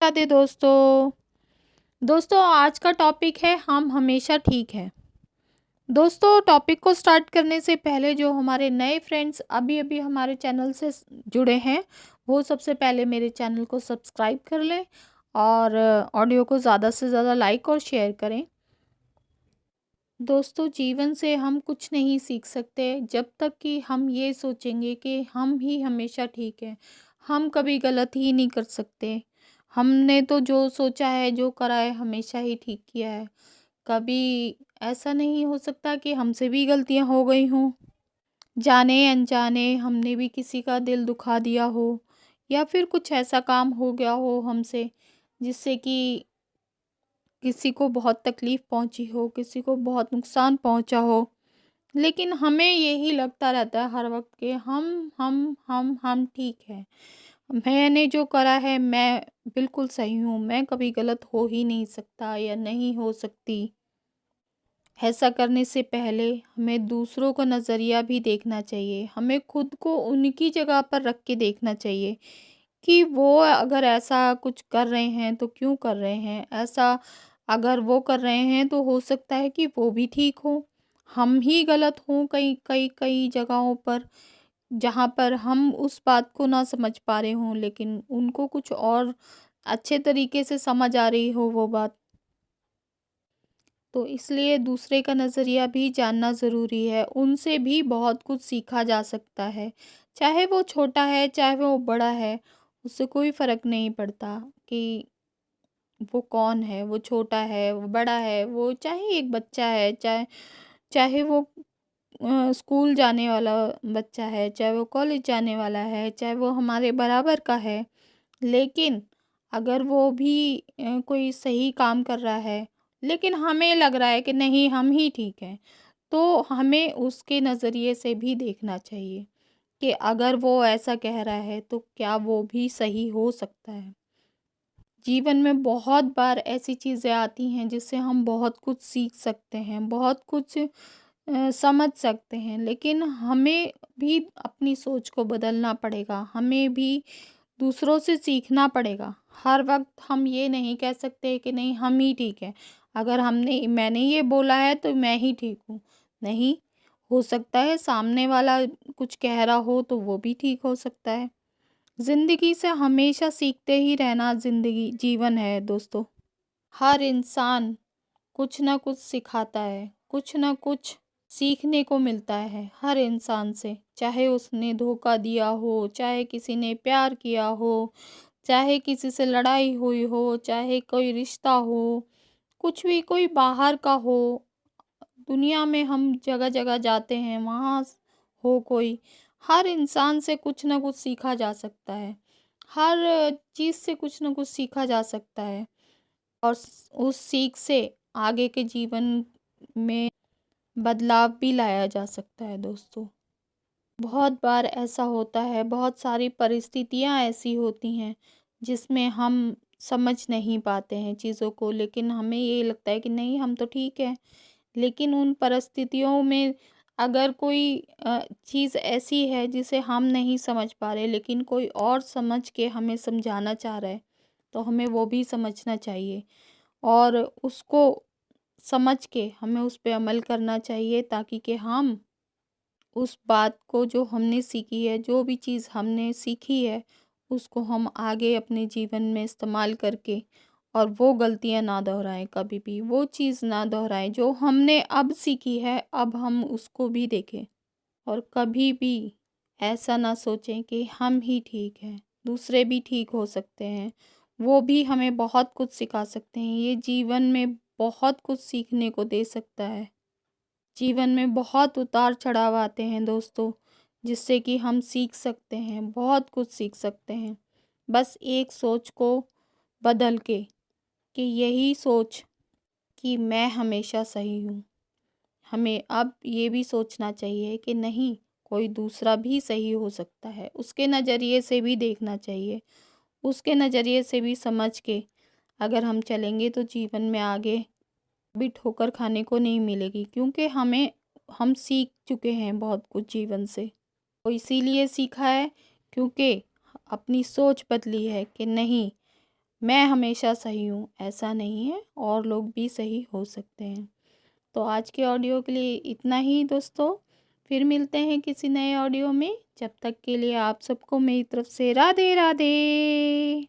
राधे दोस्तों। आज का टॉपिक है हम हमेशा ठीक है। दोस्तों, टॉपिक को स्टार्ट करने से पहले जो हमारे नए फ्रेंड्स अभी-अभी हमारे चैनल से जुड़े हैं, वो सबसे पहले मेरे चैनल को सब्सक्राइब कर लें और ऑडियो को ज़्यादा से ज़्यादा लाइक और शेयर करें। दोस्तों, जीवन से हम कुछ नहीं सीख सकते जब तक कि हम ये सोचेंगे कि हम ही हमेशा ठीक हैं। हम कभी गलत ही नहीं कर सकते। हमने तो जो सोचा है, जो करा है, हमेशा ही ठीक किया है। कभी ऐसा नहीं हो सकता कि हमसे भी गलतियाँ हो गई हों। जाने-अनजाने हमने भी किसी का दिल दुखा दिया हो या फिर कुछ ऐसा काम हो गया हो हमसे जिससे कि किसी को बहुत तकलीफ़ पहुँची हो, किसी को बहुत नुकसान पहुँचा हो। लेकिन हमें यही लगता रहता है हर वक़्त कि हम ठीक हैं। मैंने जो करा है मैं बिल्कुल सही हूँ, मैं कभी गलत हो ही नहीं सकता या नहीं हो सकती। ऐसा करने से पहले हमें दूसरों का नज़रिया भी देखना चाहिए। हमें खुद को उनकी जगह पर रख के देखना चाहिए कि वो अगर ऐसा कुछ कर रहे हैं तो क्यों कर रहे हैं? ऐसा अगर वो कर रहे हैं तो हो सकता है कि वो भी ठीक हों। हम ही गलत हों कई कई कई जगहों पर, जहाँ पर हम उस बात को ना समझ पा रहे हों, लेकिन उनको कुछ और अच्छे तरीके से समझ आ रही हो वो बात। तो इसलिए दूसरे का नज़रिया भी जानना ज़रूरी है। उनसे भी बहुत कुछ सीखा जा सकता है। चाहे वो छोटा है, चाहे वो बड़ा है, उससे कोई फ़र्क नहीं पड़ता कि वो कौन है, वो छोटा है, वो बड़ा है, वो चाहे एक बच्चा है, चाहे चाहे वो स्कूल जाने वाला बच्चा है, चाहे वो कॉलेज जाने वाला है, चाहे वो हमारे बराबर का है। लेकिन अगर वो भी कोई सही काम कर रहा है, लेकिन हमें लग रहा है कि नहीं हम ही ठीक हैं, तो हमें उसके नज़रिए से भी देखना चाहिए कि अगर वो ऐसा कह रहा है तो क्या वो भी सही हो सकता है। जीवन में बहुत बार ऐसी चीज़ें आती हैं जिससे हम बहुत कुछ सीख सकते हैं, बहुत कुछ समझ सकते हैं, लेकिन हमें भी अपनी सोच को बदलना पड़ेगा। हमें भी दूसरों से सीखना पड़ेगा। हर वक़्त हम ये नहीं कह सकते कि नहीं हम ही ठीक हैं। अगर मैंने ये बोला है तो मैं ही ठीक हूँ। नहीं, हो सकता है सामने वाला कुछ कह रहा हो तो वो भी ठीक हो सकता है। ज़िंदगी से हमेशा सीखते ही रहना ज़िंदगी जीवन है दोस्तों। हर इंसान कुछ ना कुछ सिखाता है, कुछ ना कुछ सीखने को मिलता है हर इंसान से। चाहे उसने धोखा दिया हो, चाहे किसी ने प्यार किया हो, चाहे किसी से लड़ाई हुई हो, चाहे कोई रिश्ता हो, कुछ भी कोई बाहर का हो। दुनिया में हम जगह-जगह जाते हैं, वहाँ हो कोई, हर इंसान से कुछ ना कुछ सीखा जा सकता है। हर चीज़ से कुछ ना कुछ सीखा जा सकता है और उस सीख से आगे के जीवन में बदलाव भी लाया जा सकता है दोस्तों। बहुत बार ऐसा होता है, बहुत सारी परिस्थितियाँ ऐसी होती हैं जिसमें हम समझ नहीं पाते हैं चीज़ों को, लेकिन हमें ये लगता है कि नहीं हम तो ठीक हैं। लेकिन उन परिस्थितियों में अगर कोई चीज़ ऐसी है जिसे हम नहीं समझ पा रहे, लेकिन कोई और समझ के हमें समझाना चाह रहा है, तो हमें वो भी समझना चाहिए और उसको समझ के हमें उस पे अमल करना चाहिए ताकि कि हम उस बात को जो हमने सीखी है, जो भी चीज़ हमने सीखी है, उसको हम आगे अपने जीवन में इस्तेमाल करके और वो गलतियाँ ना दोहराएँ कभी भी। वो चीज़ ना दोहराएँ जो हमने अब सीखी है, अब हम उसको भी देखें और कभी भी ऐसा ना सोचें कि हम ही ठीक हैं, दूसरे भी ठीक हो सकते हैं। वो भी हमें बहुत कुछ सिखा सकते हैं। ये जीवन में बहुत कुछ सीखने को दे सकता है। जीवन में बहुत उतार-चढ़ाव आते हैं दोस्तों, जिससे कि हम सीख सकते हैं, बहुत कुछ सीख सकते हैं। बस एक सोच को बदल के कि यही सोच कि मैं हमेशा सही हूँ। हमें अब ये भी सोचना चाहिए कि नहीं, कोई दूसरा भी सही हो सकता है। उसके नज़रिए से भी देखना चाहिए। उसके नज़रिए से भी समझ के अगर हम चलेंगे तो जीवन में आगे भी ठोकर खाने को नहीं मिलेगी, क्योंकि हम सीख चुके हैं बहुत कुछ जीवन से। तो इसीलिए सीखा है क्योंकि अपनी सोच बदली है कि नहीं, मैं हमेशा सही हूँ, ऐसा नहीं है, और लोग भी सही हो सकते हैं। तो आज के ऑडियो के लिए इतना ही दोस्तों। फिर मिलते हैं किसी नए ऑडियो में। जब तक के लिए आप सबको मेरी तरफ से राधे राधे।